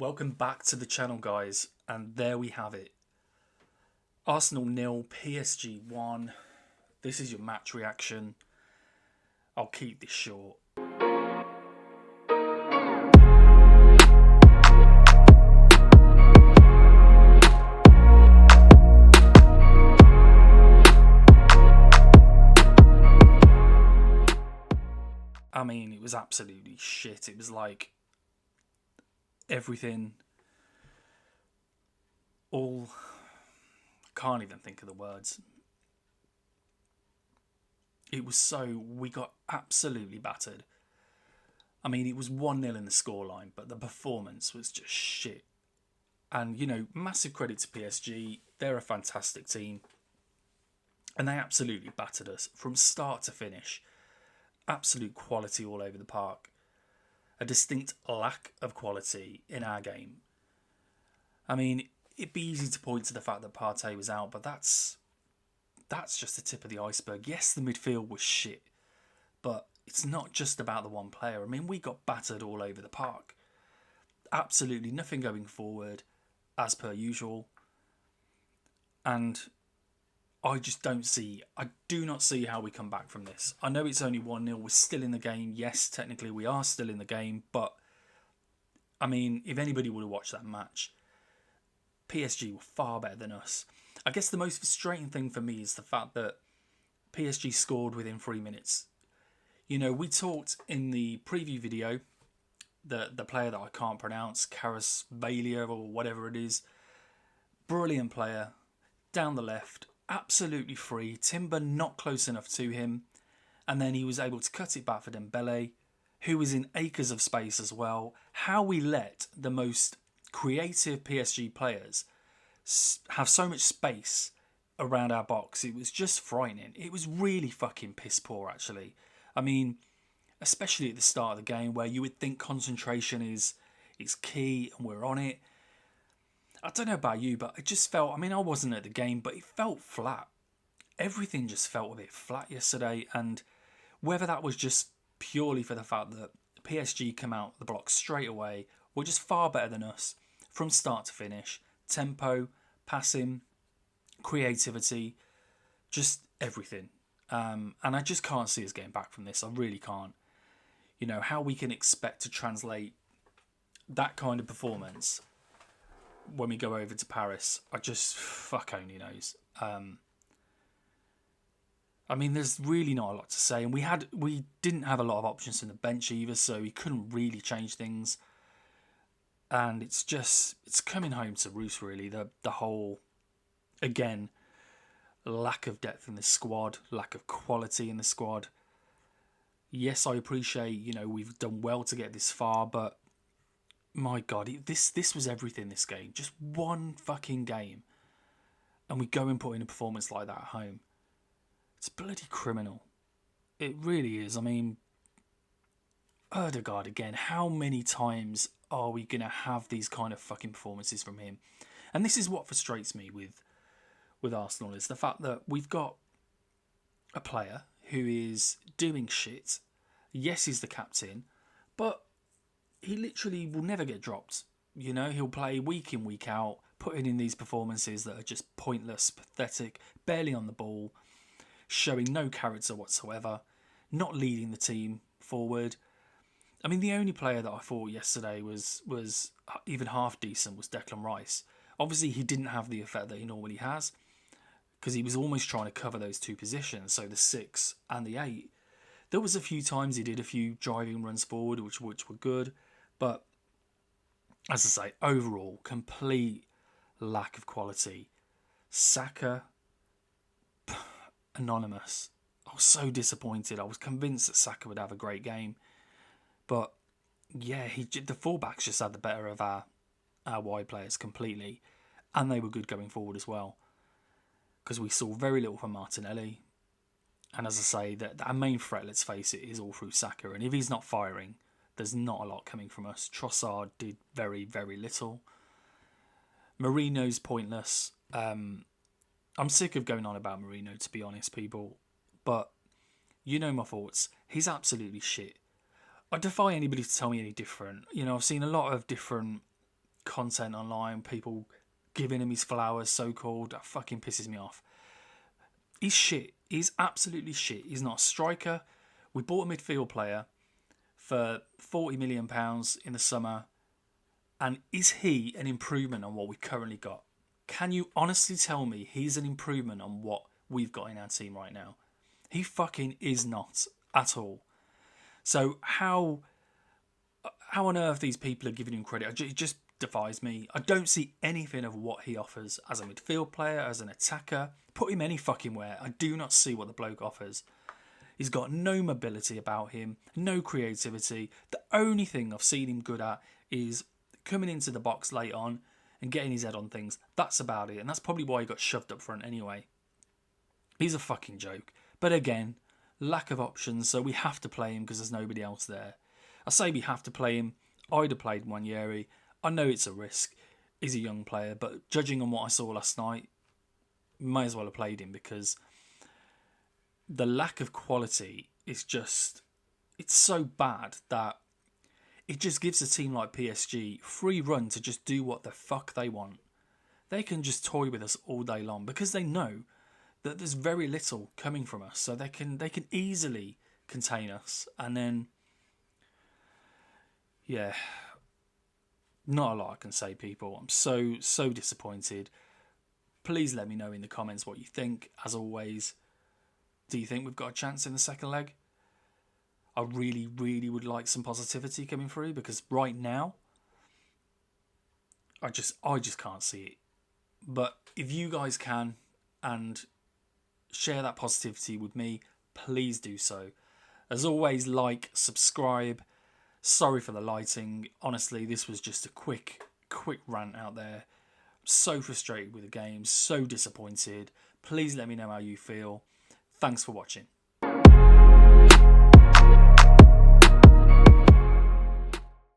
Welcome back to the channel, guys, and there we have it. Arsenal 0, PSG 1. This is your match reaction. I'll keep this short. I mean, it was absolutely shit. It was like everything, all, can't even think of the words. It was so, we got absolutely battered. I mean, it was 1-0 in the scoreline, but the performance was just shit. And, you know, massive credit to PSG. They're a fantastic team. And they absolutely battered us from start to finish. Absolute quality all over the park. A distinct lack of quality in our game. I mean, it'd be easy to point to the fact that Partey was out, but that's just the tip of the iceberg. Yes, the midfield was shit, but it's not just about the one player. I mean, we got battered all over the park. Absolutely nothing going forward, as per usual. And I do not see how we come back from this. I know it's only 1-0. We're still in the game. Yes, technically we are still in the game. But, I mean, if anybody would have watched that match, PSG were far better than us. I guess the most frustrating thing for me is the fact that PSG scored within 3 minutes. You know, we talked in the preview video, the player that I can't pronounce, Kvaratskhelia or whatever it is. Brilliant player. Down the left. Absolutely free. Timber not close enough to him. And then he was able to cut it back for Dembele, who was in acres of space as well. How we let the most creative PSG players have so much space around our box. It was just frightening. It was really fucking piss poor, actually. I mean, especially at the start of the game where you would think concentration is key and we're on it. I don't know about you, but it just felt, I mean, I wasn't at the game, but it felt flat. Everything just felt a bit flat yesterday, and whether that was just purely for the fact that PSG come out the block straight away, were just far better than us from start to finish. Tempo, passing, creativity, just everything. And I just can't see us getting back from this. I really can't. You know, how we can expect to translate that kind of performance when we go over to Paris, I just, fuck only knows. I mean, there's really not a lot to say. And we didn't have a lot of options from the bench either, so we couldn't really change things. And it's coming home to roost, really. The whole, again, lack of depth in the squad, lack of quality in the squad. Yes, I appreciate, you know, we've done well to get this far, but my God, this was everything, this game. Just one fucking game. And we go and put in a performance like that at home. It's bloody criminal. It really is. I mean, Odegaard again. How many times are we going to have these kind of fucking performances from him? And this is what frustrates me with Arsenal, is the fact that we've got a player who is doing shit. Yes, he's the captain, but he literally will never get dropped. You know, he'll play week in, week out, putting in these performances that are just pointless, pathetic, barely on the ball, showing no character whatsoever, not leading the team forward. I mean, the only player that I thought yesterday was even half decent was Declan Rice. Obviously, he didn't have the effect that he normally has, because he was almost trying to cover those two positions, so the 6 and the 8. There was a few times he did a few driving runs forward, which were good. But, as I say, overall, complete lack of quality. Saka, anonymous. I was so disappointed. I was convinced that Saka would have a great game. But, yeah, the fullbacks just had the better of our wide players completely. And they were good going forward as well. Because we saw very little from Martinelli. And as I say, that our main threat, let's face it, is all through Saka. And if he's not firing, there's not a lot coming from us. Trossard did very, very little. Marino's pointless. I'm sick of going on about Marino, to be honest, people. But you know my thoughts. He's absolutely shit. I defy anybody to tell me any different. You know, I've seen a lot of different content online, people giving him his flowers, so-called. That fucking pisses me off. He's shit. He's absolutely shit. He's not a striker. We bought a midfield player for £40 million in the summer. And is he an improvement on what we've currently got? Can you honestly tell me he's an improvement on what we've got in our team right now? He fucking is not at all. So how on earth these people are giving him credit? It just defies me. I don't see anything of what he offers as a midfield player, as an attacker. Put him any fucking where. I do not see what the bloke offers. He's got no mobility about him, no creativity. The only thing I've seen him good at is coming into the box late on and getting his head on things. That's about it. And that's probably why he got shoved up front anyway. He's a fucking joke. But again, lack of options, so we have to play him because there's nobody else there. I say we have to play him. I'd have played Wanyeri. I know it's a risk. He's a young player, but judging on what I saw last night, may as well have played him because the lack of quality is just... It's so bad that it just gives a team like PSG free run to just do what the fuck they want. They can just toy with us all day long because they know that there's very little coming from us, so they can easily contain us. And then, yeah, not a lot I can say, people. I'm so disappointed. Please let me know in the comments what you think. As always, do you think we've got a chance in the second leg? I really, really would like some positivity coming through because right now, I just can't see it. But if you guys can and share that positivity with me, please do so. As always, like, subscribe. Sorry for the lighting. Honestly, this was just a quick rant out there. I'm so frustrated with the game, so disappointed. Please let me know how you feel. Thanks for watching.